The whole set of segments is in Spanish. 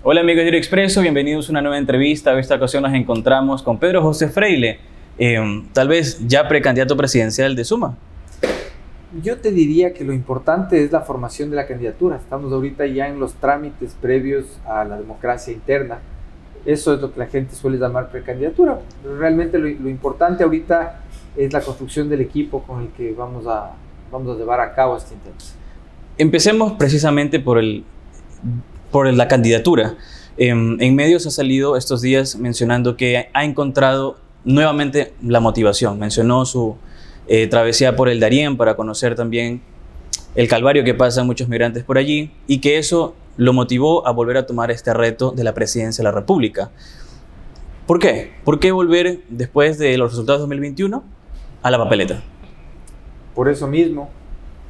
Hola amigos de Diario Expreso, bienvenidos a una nueva entrevista. En esta ocasión nos encontramos con Pedro José Freile, tal vez ya precandidato presidencial de Suma. Yo te diría que lo importante es la formación de la candidatura. Estamos ahorita ya en los trámites previos a la democracia interna. Eso es lo que la gente suele llamar precandidatura. Pero realmente lo importante ahorita es la construcción del equipo con el que vamos a llevar a cabo este intento. Empecemos precisamente por la candidatura. En medios ha salido estos días mencionando que ha encontrado nuevamente la motivación. Mencionó su travesía por el Darién para conocer también el calvario que pasan muchos migrantes por allí y que eso lo motivó a volver a tomar este reto de la presidencia de la República. ¿Por qué? ¿Por qué volver después de los resultados de 2021 a la papeleta? Por eso mismo,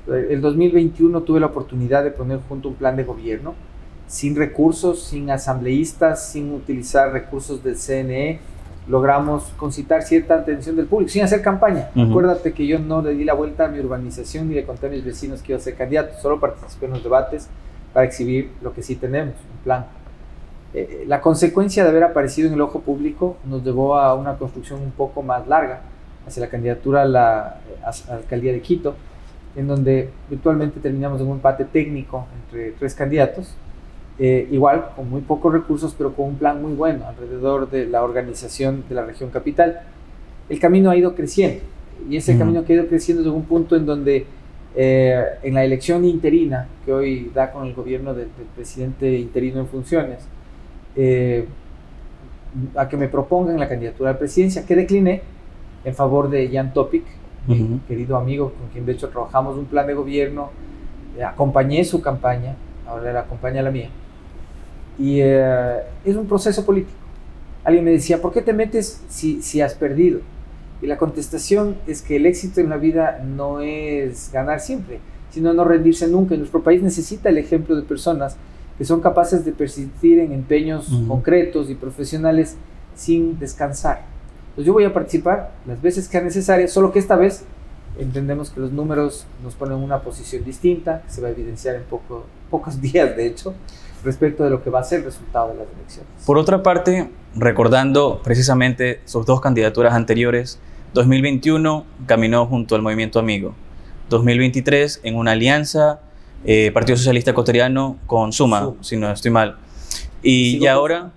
el 2021 tuve la oportunidad de poner junto un plan de gobierno sin recursos, sin asambleístas, sin utilizar recursos del CNE. Logramos concitar cierta atención del público, sin hacer campaña. Acuérdate que yo no le di la vuelta a mi urbanización ni le conté a mis vecinos que iba a ser candidato, solo participé en los debates para exhibir lo que sí tenemos, un plan. La consecuencia de haber aparecido en el ojo público nos llevó a una construcción un poco más larga hacia la candidatura a la alcaldía de Quito, en donde virtualmente terminamos en un empate técnico entre tres candidatos, igual con muy pocos recursos, pero con un plan muy bueno alrededor de la organización de la región capital. El camino ha ido creciendo, y ese camino que ha ido creciendo desde un punto en donde en la elección interina que hoy da con el gobierno del presidente interino en funciones, a que me propongan la candidatura a la presidencia, que decliné en favor de Jan Topic, mi querido amigo con quien de hecho trabajamos un plan de gobierno, acompañé su campaña, ahora la acompaña la mía, y es un proceso político. Alguien me decía, ¿por qué te metes si has perdido? Y la contestación es que el éxito en la vida no es ganar siempre, sino no rendirse nunca. Y nuestro país necesita el ejemplo de personas que son capaces de persistir en empeños concretos y profesionales sin descansar. Entonces yo voy a participar las veces que sea necesaria, solo que esta vez entendemos que los números nos ponen en una posición distinta, que se va a evidenciar en pocos días, de hecho, respecto de lo que va a ser el resultado de las elecciones. Por otra parte, recordando precisamente sus dos candidaturas anteriores, 2021 caminó junto al Movimiento Amigo, 2023 en una alianza Partido Socialista Ecuatoriano con Suma, si no estoy mal, y ahora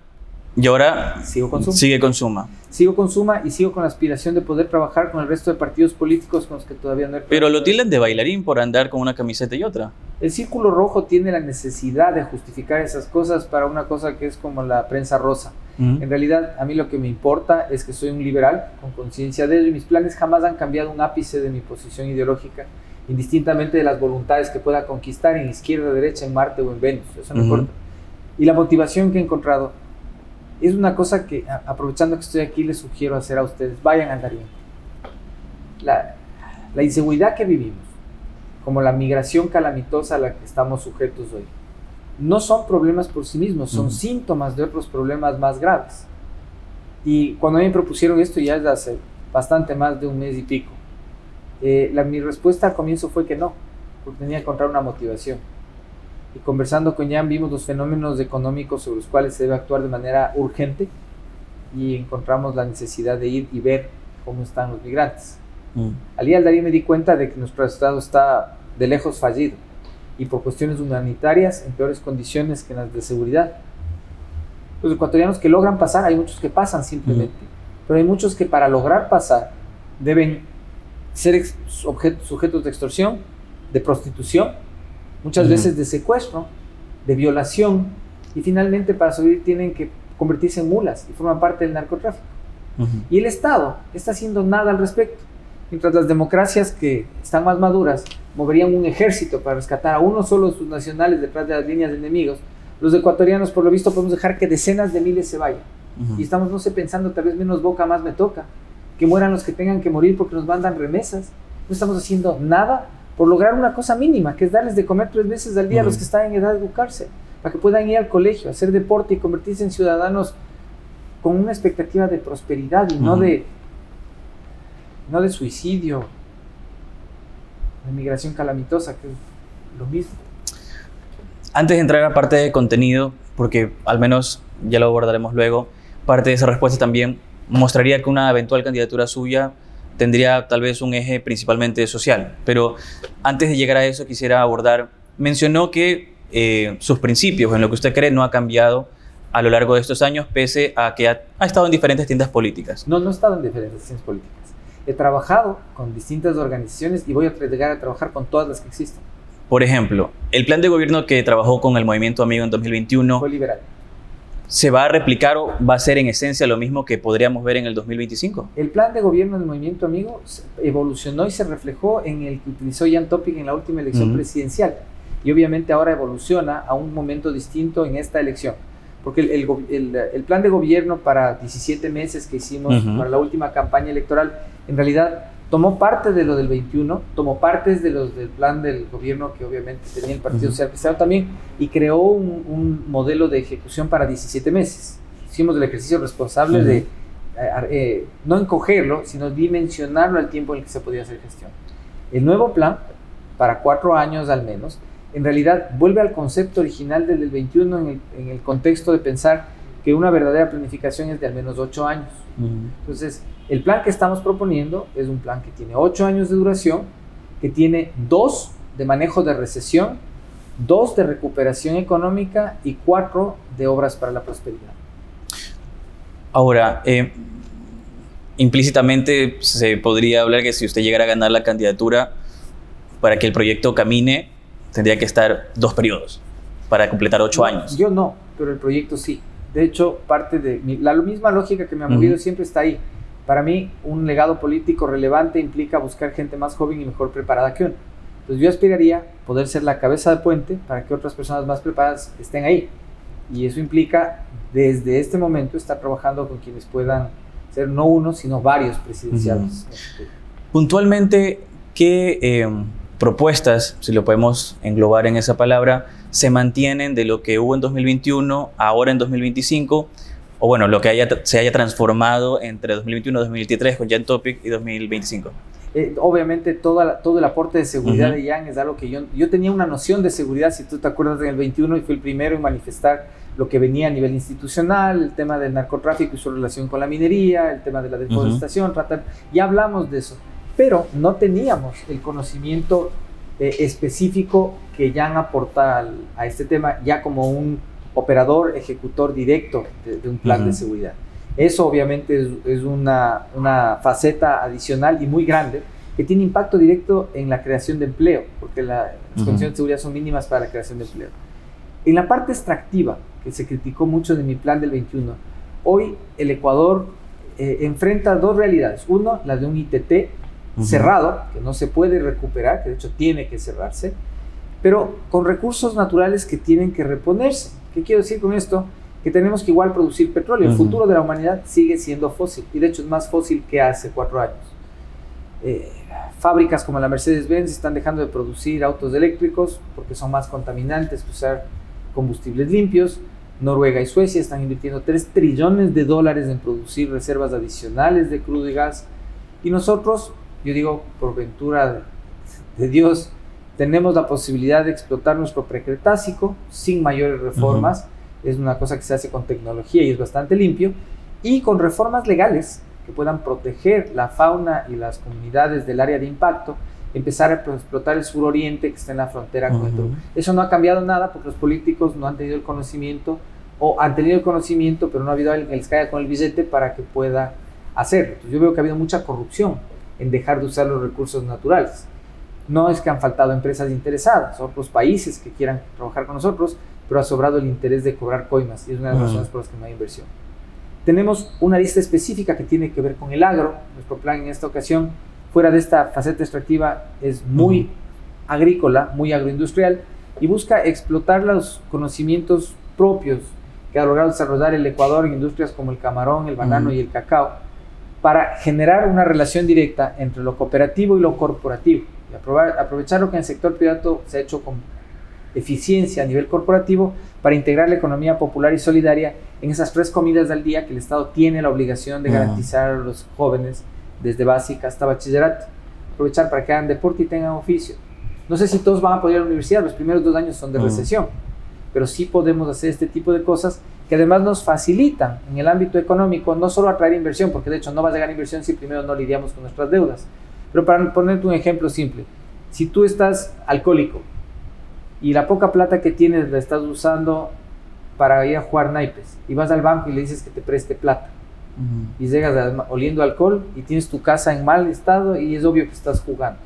sigo con Suma. Sigue con Suma. Sigo con Suma y sigo con la aspiración de poder trabajar con el resto de partidos políticos con los que todavía no he... Pero lo tildan de bailarín por andar con una camiseta y otra. El Círculo Rojo tiene la necesidad de justificar esas cosas para una cosa que es como la prensa rosa. En realidad, a mí lo que me importa es que soy un liberal con conciencia de ello y mis planes jamás han cambiado un ápice de mi posición ideológica, indistintamente de las voluntades que pueda conquistar en izquierda, derecha, en Marte o en Venus. Eso no importa. Y la motivación que he encontrado es una cosa que, aprovechando que estoy aquí, les sugiero hacer a ustedes. Vayan al Darién. La inseguridad que vivimos, como la migración calamitosa a la que estamos sujetos hoy, no son problemas por sí mismos, son síntomas de otros problemas más graves. Y cuando me propusieron esto, ya desde hace bastante más de un mes y pico, mi respuesta al comienzo fue que no, porque tenía que encontrar una motivación. Y conversando con Jan vimos los fenómenos económicos sobre los cuales se debe actuar de manera urgente y encontramos la necesidad de ir y ver cómo están los migrantes. Al ir al Darién me di cuenta de que nuestro estado está de lejos fallido y por cuestiones humanitarias en peores condiciones que las de seguridad. Los ecuatorianos que logran pasar, hay muchos que pasan simplemente, pero hay muchos que para lograr pasar deben ser sujetos de extorsión, de prostitución, muchas veces de secuestro, de violación, y finalmente para sobrevivir tienen que convertirse en mulas y forman parte del narcotráfico. Y el Estado está haciendo nada al respecto, mientras las democracias que están más maduras moverían un ejército para rescatar a uno solo de sus nacionales detrás de las líneas de enemigos. Los ecuatorianos, por lo visto, podemos dejar que decenas de miles se vayan. Y estamos, no sé, pensando tal vez menos boca, más me toca, que mueran los que tengan que morir porque nos mandan remesas. No estamos haciendo nada por lograr una cosa mínima, que es darles de comer 3 veces al día a los que están en edad de educarse, para que puedan ir al colegio, hacer deporte y convertirse en ciudadanos con una expectativa de prosperidad y no de suicidio, de migración calamitosa, que es lo mismo. Antes de entrar a la parte de contenido, porque al menos, ya lo abordaremos luego, parte de esa respuesta también mostraría que una eventual candidatura suya tendría tal vez un eje principalmente social. Pero antes de llegar a eso quisiera abordar, mencionó que sus principios, en lo que usted cree, no ha cambiado a lo largo de estos años, pese a que ha estado en diferentes tiendas políticas. No, no he estado en diferentes tiendas políticas. He trabajado con distintas organizaciones y voy a llegar a trabajar con todas las que existen. Por ejemplo, el plan de gobierno que trabajó con el Movimiento Amigo en 2021... Fue liberal. ¿Se va a replicar o va a ser en esencia lo mismo que podríamos ver en el 2025? El plan de gobierno del Movimiento Amigo evolucionó y se reflejó en el que utilizó Jan Topic en la última elección presidencial. Y obviamente ahora evoluciona a un momento distinto en esta elección. Porque el plan de gobierno para 17 meses que hicimos para la última campaña electoral, en realidad tomó parte de lo del 21, tomó partes de los del plan del gobierno que obviamente tenía el Partido Social Cristiano también, y creó un modelo de ejecución para 17 meses. Hicimos el ejercicio responsable de no encogerlo, sino dimensionarlo al tiempo en el que se podía hacer gestión. El nuevo plan, para 4 años al menos, en realidad vuelve al concepto original del 21 en el contexto de pensar que una verdadera planificación es de al menos 8 años. Entonces, el plan que estamos proponiendo es un plan que tiene 8 años de duración, que tiene 2 de manejo de recesión, 2 de recuperación económica y 4 de obras para la prosperidad. Ahora, implícitamente se podría hablar que si usted llegara a ganar la candidatura, para que el proyecto camine, tendría que estar 2 periodos para completar 8 años. Yo no, pero el proyecto sí. De hecho, parte de la misma lógica que me ha movido siempre está ahí. Para mí, un legado político relevante implica buscar gente más joven y mejor preparada que uno. Entonces, yo aspiraría poder ser la cabeza de puente para que otras personas más preparadas estén ahí. Y eso implica, desde este momento, estar trabajando con quienes puedan ser no uno, sino varios presidenciales. Puntualmente, ¿qué propuestas, si lo podemos englobar en esa palabra, se mantienen de lo que hubo en 2021, ahora en 2025, o bueno, lo que se haya transformado entre 2021 y 2023 con Jan Topic y 2025? Obviamente todo el aporte de seguridad de Jan es algo que yo tenía una noción de seguridad, si tú te acuerdas, en el 21, y fui el primero en manifestar lo que venía a nivel institucional, el tema del narcotráfico y su relación con la minería, el tema de la deforestación, ya hablamos de eso, pero no teníamos el conocimiento específico que Jan aporta a este tema, ya como un operador, ejecutor directo de un plan de seguridad. Eso obviamente es una faceta adicional y muy grande que tiene impacto directo en la creación de empleo, porque las condiciones de seguridad son mínimas para la creación de empleo. En la parte extractiva, que se criticó mucho de mi plan del 21, hoy el Ecuador enfrenta 2 realidades. Uno, la de un ITT cerrado, que no se puede recuperar, que de hecho tiene que cerrarse, pero con recursos naturales que tienen que reponerse. ¿Qué quiero decir con esto? Que tenemos que igual producir petróleo. El futuro de la humanidad sigue siendo fósil, y de hecho es más fósil que hace 4 años. Fábricas como la Mercedes-Benz están dejando de producir autos eléctricos porque son más contaminantes que usar combustibles limpios. Noruega y Suecia están invirtiendo $3 trillones en producir reservas adicionales de crudo y gas. Y nosotros, yo digo, por ventura de Dios, tenemos la posibilidad de explotar nuestro precretácico sin mayores reformas. Es una cosa que se hace con tecnología y es bastante limpio, y con reformas legales que puedan proteger la fauna y las comunidades del área de impacto, empezar a explotar el suroriente que está en la frontera con el Perú. Eso no ha cambiado nada porque los políticos no han tenido el conocimiento, o han tenido el conocimiento pero no ha habido alguien que les caiga con el billete para que pueda hacerlo. Entonces, yo veo que ha habido mucha corrupción en dejar de usar los recursos naturales. No es que han faltado empresas interesadas, otros países que quieran trabajar con nosotros, pero ha sobrado el interés de cobrar coimas, y es una de las razones por las que no hay inversión. Tenemos una lista específica que tiene que ver con el agro. Nuestro plan en esta ocasión, fuera de esta faceta extractiva, es muy agrícola, muy agroindustrial, y busca explotar los conocimientos propios que ha logrado desarrollar el Ecuador en industrias como el camarón, el banano y el cacao, para generar una relación directa entre lo cooperativo y lo corporativo, y aprovechar lo que en el sector privado se ha hecho con eficiencia a nivel corporativo para integrar la economía popular y solidaria en esas 3 comidas al día que el Estado tiene la obligación de garantizar a los jóvenes desde básica hasta bachillerato. Aprovechar para que hagan deporte y tengan oficio. No sé si todos van a poder ir a la universidad, los primeros 2 años son de recesión, pero sí podemos hacer este tipo de cosas que además nos facilitan en el ámbito económico, no solo atraer inversión, porque de hecho no va a llegar inversión si primero no lidiamos con nuestras deudas. Pero para ponerte un ejemplo simple, si tú estás alcohólico y la poca plata que tienes la estás usando para ir a jugar naipes y vas al banco y le dices que te preste plata y llegas oliendo alcohol y tienes tu casa en mal estado y es obvio que estás jugando,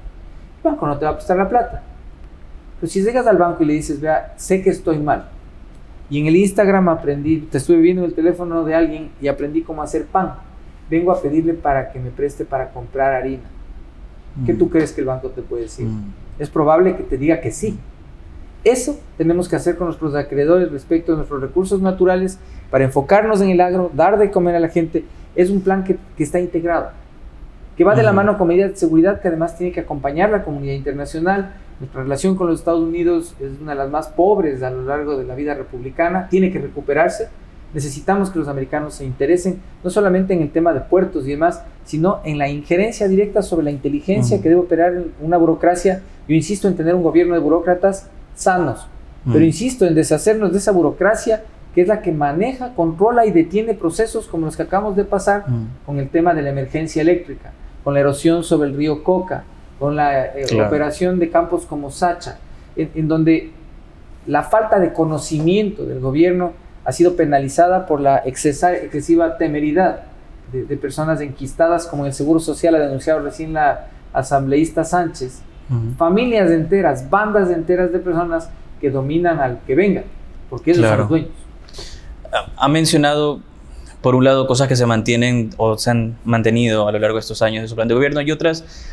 el banco no te va a prestar la plata. Pero si llegas al banco y le dices, vea, sé que estoy mal y en el Instagram aprendí, te estuve viendo en el teléfono de alguien y aprendí cómo hacer pan, vengo a pedirle para que me preste para comprar harina, ¿qué tú crees que el banco te puede decir? Es probable que te diga que sí. Eso tenemos que hacer con nuestros acreedores respecto a nuestros recursos naturales para enfocarnos en el agro, dar de comer a la gente. Es un plan que está integrado, que va de la mano con medidas de seguridad que además tiene que acompañar la comunidad internacional. Nuestra relación con los Estados Unidos es una de las más pobres a lo largo de la vida republicana, tiene que recuperarse. Necesitamos que los americanos se interesen no solamente en el tema de puertos y demás, sino en la injerencia directa sobre la inteligencia que debe operar en una burocracia. Yo insisto en tener un gobierno de burócratas sanos, pero insisto en deshacernos de esa burocracia que es la que maneja, controla y detiene procesos como los que acabamos de pasar con el tema de la emergencia eléctrica, con la erosión sobre el río Coca, con la operación de campos como Sacha, en donde la falta de conocimiento del gobierno ha sido penalizada por la excesiva temeridad de personas enquistadas, como el Seguro Social ha denunciado recién la asambleísta Sánchez. Familias enteras, bandas enteras de personas que dominan al que venga, porque ellos son los dueños. Ha mencionado, por un lado, cosas que se mantienen o se han mantenido a lo largo de estos años de su plan de gobierno y otras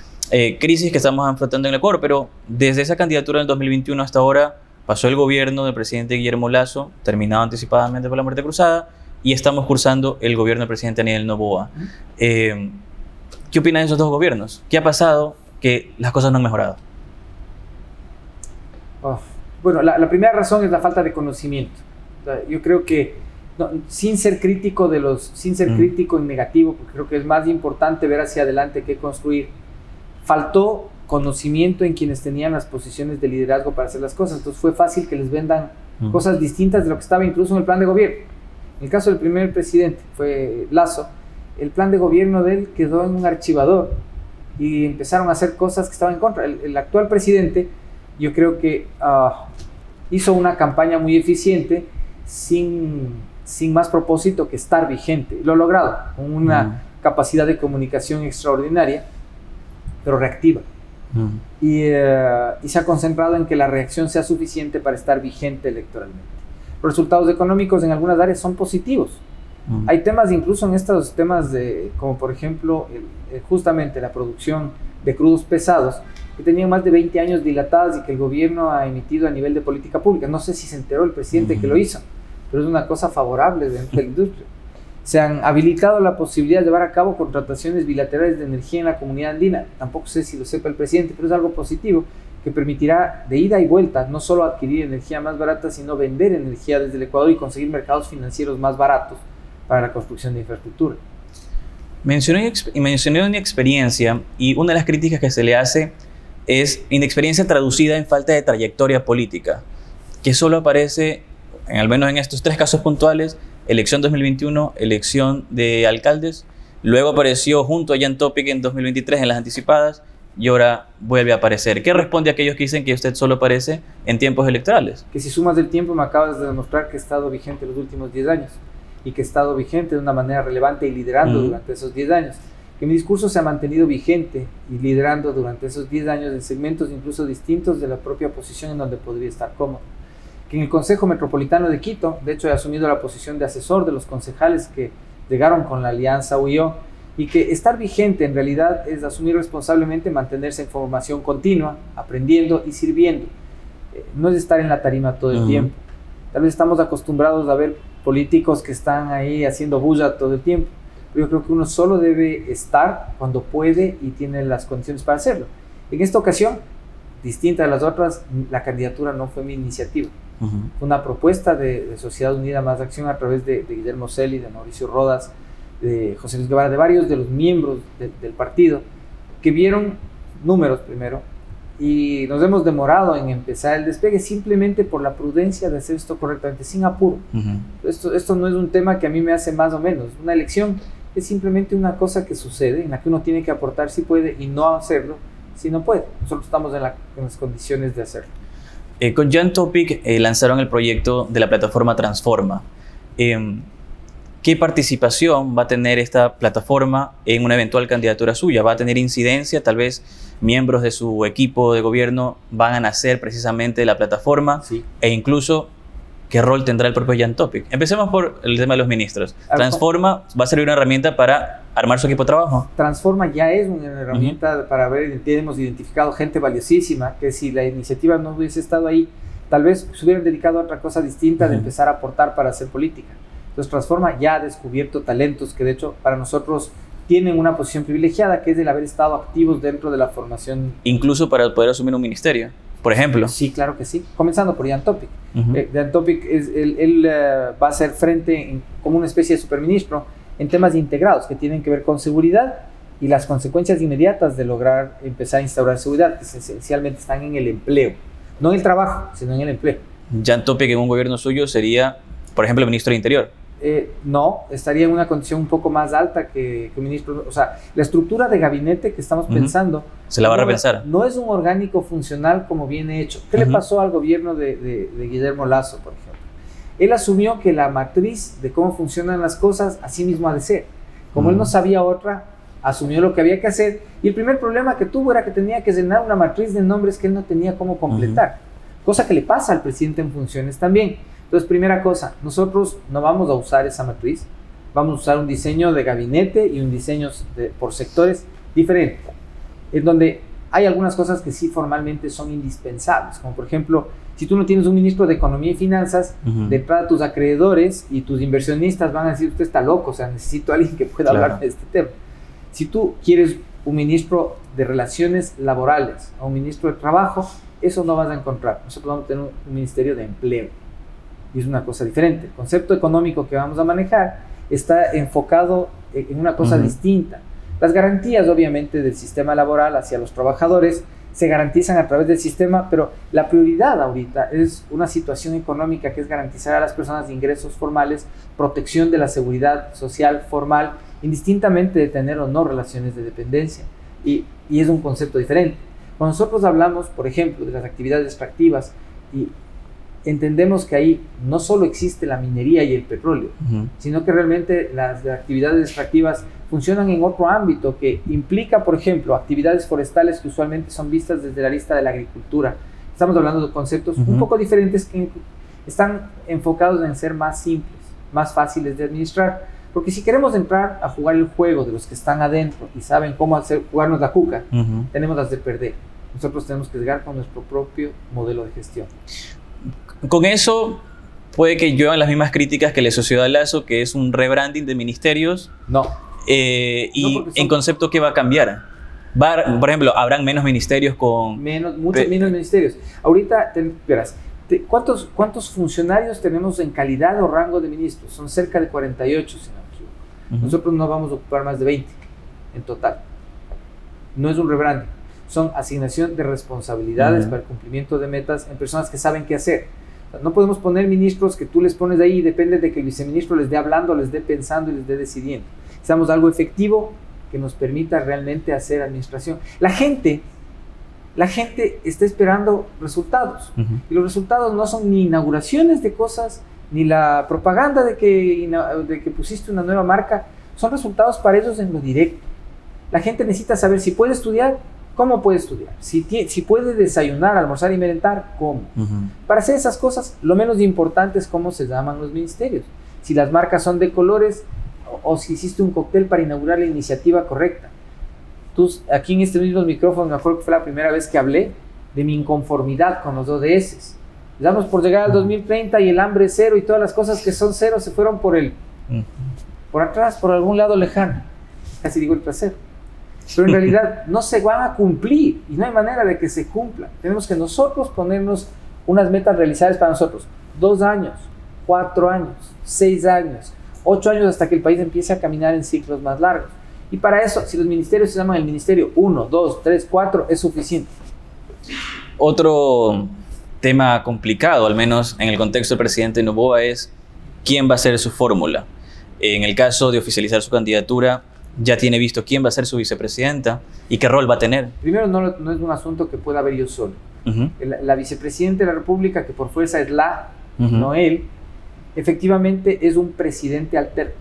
crisis que estamos enfrentando en el Ecuador, pero desde esa candidatura del 2021 hasta ahora pasó el gobierno del presidente Guillermo Lasso, terminado anticipadamente por la muerte cruzada, y estamos cursando el gobierno del presidente Daniel Noboa. ¿Qué opinas de esos dos gobiernos? ¿Qué ha pasado que las cosas no han mejorado? Bueno, la primera razón es la falta de conocimiento. O sea, yo creo que sin ser crítico crítico en negativo, porque creo que es más importante ver hacia adelante que construir, faltó conocimiento en quienes tenían las posiciones de liderazgo para hacer las cosas. Entonces fue fácil que les vendan cosas distintas de lo que estaba incluso en el plan de gobierno. En el caso del primer presidente, fue Lasso, el plan de gobierno de él quedó en un archivador y empezaron a hacer cosas que estaban en contra. El actual presidente, yo creo que hizo una campaña muy eficiente sin más propósito que estar vigente. Lo ha logrado, con una capacidad de comunicación extraordinaria, pero reactiva. Y se ha concentrado en que la reacción sea suficiente para estar vigente electoralmente. Los resultados económicos en algunas áreas son positivos. Hay temas, incluso en estos temas como por ejemplo justamente la producción de crudos pesados, que tenían más de 20 años dilatadas y que el gobierno ha emitido a nivel de política pública. No sé si se enteró el presidente que lo hizo, pero es una cosa favorable dentro de la industria. Se han habilitado la posibilidad de llevar a cabo contrataciones bilaterales de energía en la comunidad andina. Tampoco sé si lo sepa el presidente, pero es algo positivo que permitirá de ida y vuelta no solo adquirir energía más barata, sino vender energía desde el Ecuador y conseguir mercados financieros más baratos para la construcción de infraestructura. Mencioné una experiencia, y una de las críticas que se le hace es inexperiencia traducida en falta de trayectoria política, que solo aparece, al menos en estos tres casos puntuales: elección 2021, elección de alcaldes, luego apareció junto a Jan Topic en 2023 en las anticipadas, y ahora vuelve a aparecer. ¿Qué responde a aquellos que dicen que usted solo aparece en tiempos electorales? Que si sumas el tiempo, me acabas de demostrar que he estado vigente los últimos 10 años, y que he estado vigente de una manera relevante y liderando durante esos 10 años. Que mi discurso se ha mantenido vigente y liderando durante esos 10 años en segmentos incluso distintos de la propia oposición en donde podría estar cómodo. Que en el Consejo Metropolitano de Quito, de hecho he asumido la posición de asesor de los concejales que llegaron con la alianza UIO, y que estar vigente en realidad es asumir responsablemente, mantenerse en formación continua, aprendiendo y sirviendo. No es estar en la tarima todo el tiempo. Tal vez estamos acostumbrados a ver políticos que están ahí haciendo bulla todo el tiempo, pero yo creo que uno solo debe estar cuando puede y tiene las condiciones para hacerlo. En esta ocasión, distinta de las otras, la candidatura no fue mi iniciativa. Fue una propuesta de Sociedad Unida Más Acción a través de Guillermo Celi, de Mauricio Rodas, de José Luis Guevara, de varios de los miembros del partido, que vieron números primero y nos hemos demorado en empezar el despegue simplemente por la prudencia de hacer esto correctamente, sin apuro. Esto no es un tema que a mí me hace más o menos. Una elección es simplemente una cosa que sucede, en la que uno tiene que aportar si puede y no hacerlo si no puede. Nosotros estamos en las condiciones de hacerlo. Con Jan Topic lanzaron el proyecto de la plataforma Transforma. ¿Qué participación va a tener esta plataforma en una eventual candidatura suya? ¿Va a tener incidencia? Tal vez miembros de su equipo de gobierno van a nacer precisamente de la plataforma. Sí. E incluso, ¿qué rol tendrá el propio Jan Topic? Empecemos por el tema de los ministros. ¿Transforma va a ser una herramienta para armar su equipo de trabajo? Transforma ya es una herramienta para ver, hemos identificado gente valiosísima, que si la iniciativa no hubiese estado ahí, tal vez se hubieran dedicado a otra cosa distinta de empezar a aportar para hacer política. Entonces Transforma ya ha descubierto talentos que de hecho para nosotros tienen una posición privilegiada, que es el haber estado activos dentro de la formación. Incluso para poder asumir un ministerio, por ejemplo. Sí, claro que sí. Comenzando por Jan Topic. Jan Topic, él va a ser frente como una especie de superministro en temas integrados que tienen que ver con seguridad y las consecuencias inmediatas de lograr empezar a instaurar seguridad, que esencialmente están en el empleo. No en el trabajo, sino en el empleo. Jan Topic en un gobierno suyo sería, por ejemplo, el ministro de Interior. No, estaría en una condición un poco más alta que ministro. O sea, la estructura de gabinete que estamos pensando se la va a repensar. No es un orgánico funcional como viene hecho. ¿Qué le pasó al gobierno de Guillermo Lasso, por ejemplo? Él asumió que la matriz de cómo funcionan las cosas así mismo ha de ser. Como él no sabía otra, asumió lo que había que hacer, y el primer problema que tuvo era que tenía que llenar una matriz de nombres que él no tenía cómo completar, cosa que le pasa al presidente en funciones también. Entonces, primera cosa, nosotros no vamos a usar esa matriz, vamos a usar un diseño de gabinete y un diseño por sectores diferente, en donde hay algunas cosas que sí formalmente son indispensables, como por ejemplo, si tú no tienes un ministro de Economía y Finanzas, de entrada tus acreedores y tus inversionistas van a decir, usted está loco, o sea, necesito a alguien que pueda hablar de este tema. Si tú quieres un ministro de Relaciones Laborales o un ministro de Trabajo, eso no vas a encontrar. Nosotros vamos a tener un ministerio de empleo. Y es una cosa diferente. El concepto económico que vamos a manejar está enfocado en una cosa distinta. Las garantías, obviamente, del sistema laboral hacia los trabajadores se garantizan a través del sistema, pero la prioridad ahorita es una situación económica que es garantizar a las personas ingresos formales, protección de la seguridad social formal, indistintamente de tener o no relaciones de dependencia. Y es un concepto diferente. Cuando nosotros hablamos, por ejemplo, de las actividades extractivas, y entendemos que ahí no solo existe la minería y el petróleo, sino que realmente las actividades extractivas funcionan en otro ámbito que implica, por ejemplo, actividades forestales que usualmente son vistas desde la lista de la agricultura. Estamos hablando de conceptos un poco diferentes que están enfocados en ser más simples, más fáciles de administrar, porque si queremos entrar a jugar el juego de los que están adentro y saben cómo jugarnos la cuca, tenemos las de perder. Nosotros tenemos que llegar con nuestro propio modelo de gestión. Con eso, puede que lluevan las mismas críticas que la sociedad Lasso, que es un rebranding de ministerios. No. Y en concepto, ¿qué va a cambiar? Por ejemplo, ¿habrán menos ministerios con...? Muchos menos ministerios. Ahorita, verás, ¿cuántos funcionarios tenemos en calidad o rango de ministros? Son cerca de 48, si no me equivoco. Nosotros no vamos a ocupar más de 20 en total. No es un rebranding. Son asignación de responsabilidades para el cumplimiento de metas en personas que saben qué hacer. O sea, no podemos poner ministros que tú les pones de ahí y depende de que el viceministro les dé hablando, les dé pensando y les dé decidiendo. Necesitamos algo efectivo que nos permita realmente hacer administración. La gente está esperando resultados. Y los resultados no son ni inauguraciones de cosas, ni la propaganda de que pusiste una nueva marca. Son resultados para ellos en lo directo. La gente necesita saber si puede estudiar, ¿cómo puede estudiar? Si puede desayunar, almorzar y merendar, ¿cómo? Para hacer esas cosas, lo menos importante es cómo se llaman los ministerios. Si las marcas son de colores o si hiciste un cóctel para inaugurar la iniciativa correcta. Aquí en este mismo micrófono, me acuerdo que fue la primera vez que hablé de mi inconformidad con los ODS. Estamos por llegar al 2030 y el hambre es cero y todas las cosas que son cero se fueron por atrás, por algún lado lejano. Casi digo el trasero. Pero en realidad no se van a cumplir y no hay manera de que se cumplan. Tenemos que nosotros ponernos unas metas realizables para nosotros. 2 años, 4 años, 6 años, 8 años hasta que el país empiece a caminar en ciclos más largos. Y para eso, si los ministerios se llaman el ministerio 1, 2, 3, 4, es suficiente. Otro tema complicado, al menos en el contexto del presidente Noboa, es quién va a ser su fórmula. En el caso de oficializar su candidatura, ya tiene visto quién va a ser su vicepresidenta y qué rol va a tener. Primero, no es un asunto que pueda haber yo solo. La vicepresidenta de la República, que por fuerza es no él, efectivamente es un presidente alterno.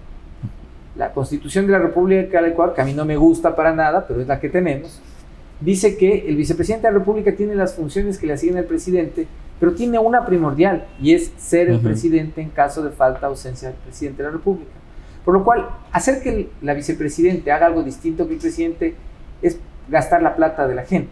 La Constitución de la República del Ecuador, que a mí no me gusta para nada, pero es la que tenemos, dice que el vicepresidente de la República tiene las funciones que le asigna el presidente, pero tiene una primordial, y es ser el presidente en caso de falta o ausencia del presidente de la República. Por lo cual, hacer que la vicepresidente haga algo distinto que el presidente es gastar la plata de la gente.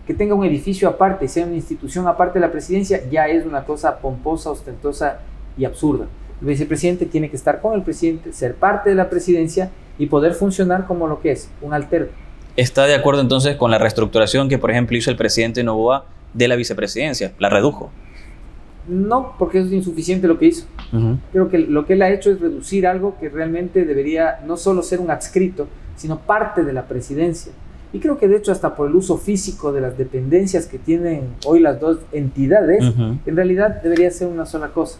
Que tenga un edificio aparte, sea una institución aparte de la presidencia, ya es una cosa pomposa, ostentosa y absurda. El vicepresidente tiene que estar con el presidente, ser parte de la presidencia y poder funcionar como lo que es, un alterno. ¿Está de acuerdo entonces con la reestructuración que, por ejemplo, hizo el presidente Noboa de la vicepresidencia? ¿La redujo? No, porque es insuficiente lo que hizo. Creo que lo que él ha hecho es reducir algo que realmente debería no solo ser un adscrito, sino parte de la presidencia. Y creo que de hecho hasta por el uso físico de las dependencias que tienen hoy las dos entidades, en realidad debería ser una sola cosa.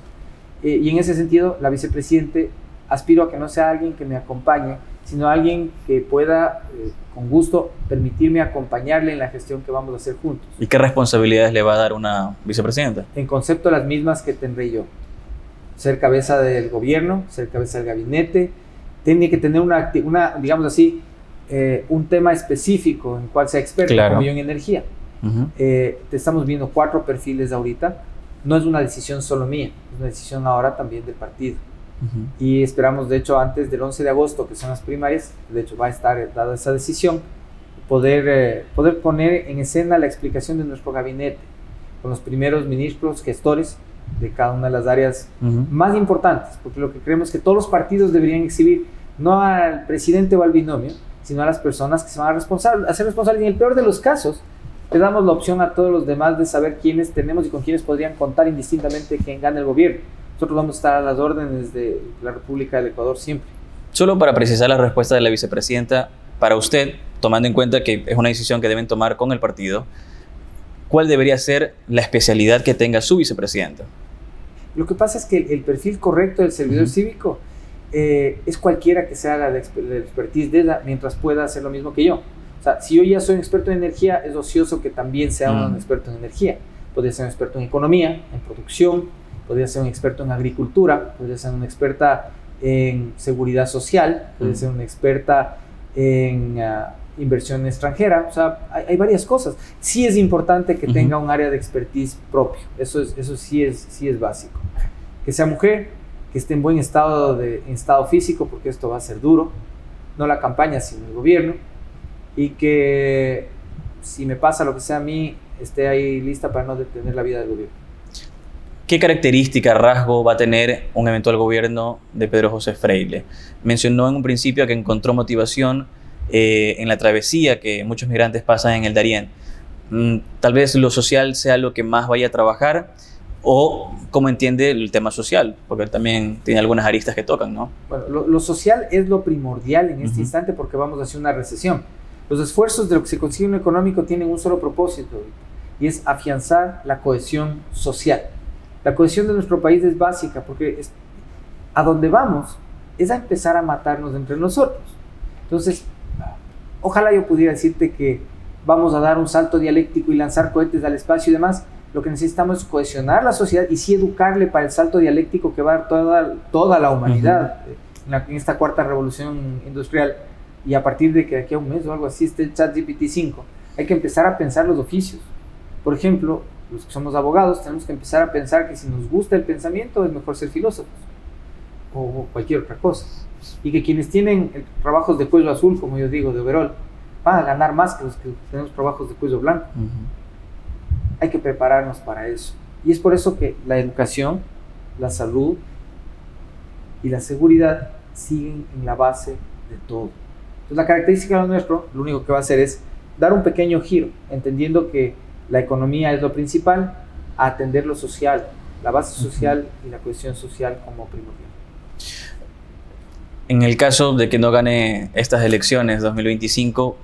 Y en ese sentido, la vicepresidente, aspiro a que no sea alguien que me acompañe, sino alguien que pueda, con gusto, permitirme acompañarle en la gestión que vamos a hacer juntos. ¿Y qué responsabilidades le va a dar una vicepresidenta? En concepto, las mismas que tendré yo. Ser cabeza del gobierno, ser cabeza del gabinete, tiene que tener una digamos así, un tema específico en cual sea experto, como yo en energía. Te estamos viendo 4 perfiles ahorita. No es una decisión solo mía, es una decisión ahora también del partido. Y esperamos, de hecho, antes del 11 de agosto, que son las primarias, de hecho va a estar dada esa decisión, poder poner en escena la explicación de nuestro gabinete, con los primeros ministros, gestores de cada una de las áreas más importantes, porque lo que creemos que todos los partidos deberían exhibir, no al presidente o al binomio, sino a las personas que se van a hacer responsables. Y en el peor de los casos, le damos la opción a todos los demás de saber quiénes tenemos y con quiénes podrían contar indistintamente quién gane el gobierno. Nosotros vamos a estar a las órdenes de la República del Ecuador siempre. Solo para precisar la respuesta de la vicepresidenta, para usted, tomando en cuenta que es una decisión que deben tomar con el partido, ¿cuál debería ser la especialidad que tenga su vicepresidenta? Lo que pasa es que el perfil correcto del servidor cívico es cualquiera que se haga de expertise de ella mientras pueda hacer lo mismo que yo. O sea, si yo ya soy un experto en energía, es ocioso que también sea un experto en energía. Podría ser un experto en economía, en producción, podría ser un experto en agricultura, podría ser una experta en seguridad social, podría ser una experta en inversión extranjera. O sea, hay varias cosas. Sí es importante que tenga un área de expertise propio. Eso sí es básico. Que sea mujer, que esté en buen estado físico, porque esto va a ser duro. No la campaña, sino el gobierno. Y que si me pasa lo que sea a mí, esté ahí lista para no detener la vida del gobierno. ¿Qué característica, rasgo va a tener un eventual gobierno de Pedro José Freile? Mencionó en un principio que encontró motivación en la travesía que muchos migrantes pasan en el Darién. Tal vez lo social sea lo que más vaya a trabajar, o cómo entiende el tema social, porque también tiene algunas aristas que tocan, ¿no? Bueno, lo social es lo primordial en este instante, porque vamos hacia una recesión. Los esfuerzos de lo que se consigue en lo económico tienen un solo propósito, y es afianzar la cohesión social. La cohesión de nuestro país es básica, porque a donde vamos es a empezar a matarnos entre nosotros. Entonces, ojalá yo pudiera decirte que vamos a dar un salto dialéctico y lanzar cohetes al espacio y demás. Lo que necesitamos es cohesionar la sociedad y sí educarle para el salto dialéctico que va a dar toda la humanidad en esta 4ª revolución industrial. Y a partir de que de aquí a un mes o algo así esté el ChatGPT 5, hay que empezar a pensar los oficios. Por ejemplo, los que somos abogados tenemos que empezar a pensar que si nos gusta el pensamiento es mejor ser filósofos o cualquier otra cosa. Y que quienes tienen trabajos de cuello azul, como yo digo, de overall, van a ganar más que los que tenemos trabajos de cuello blanco. Hay que prepararnos para eso. Y es por eso que la educación, la salud y la seguridad siguen en la base de todo. Entonces, la característica de lo nuestro, lo único que va a hacer es dar un pequeño giro, entendiendo que la economía es lo principal, a atender lo social, la base social y la cohesión social como primordial. En el caso de que no gane estas elecciones 2025,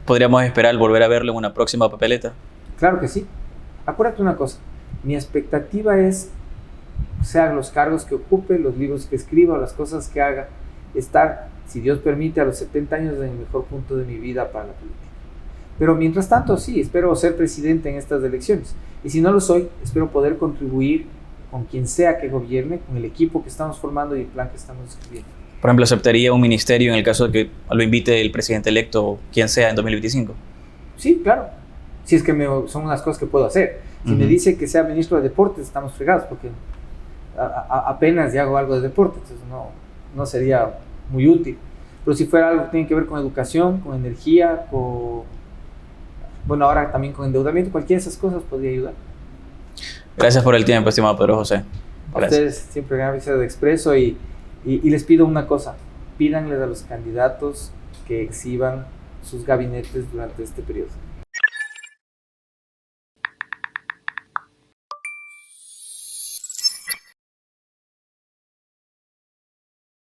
¿podríamos esperar volver a verlo en una próxima papeleta? Claro que sí. Acuérdate una cosa, mi expectativa es, sean los cargos que ocupe, los libros que escriba, las cosas que haga, estar, si Dios permite, a los 70 años en el mejor punto de mi vida para la política. Pero mientras tanto, sí, espero ser presidente en estas elecciones. Y si no lo soy, espero poder contribuir con quien sea que gobierne, con el equipo que estamos formando y el plan que estamos escribiendo. Por ejemplo, ¿aceptaría un ministerio en el caso de que lo invite el presidente electo o quien sea en 2025? Sí, claro. Si es que son unas cosas que puedo hacer. Si me dice que sea ministro de deportes, estamos fregados, porque apenas ya hago algo de deportes, entonces no sería muy útil. Pero si fuera algo que tiene que ver con educación, con energía, bueno, ahora también con endeudamiento, cualquiera de esas cosas podría ayudar. Gracias por el tiempo, estimado Pedro José. Gracias. A ustedes siempre gracias de Expreso y les pido una cosa, pídanles a los candidatos que exhiban sus gabinetes durante este periodo.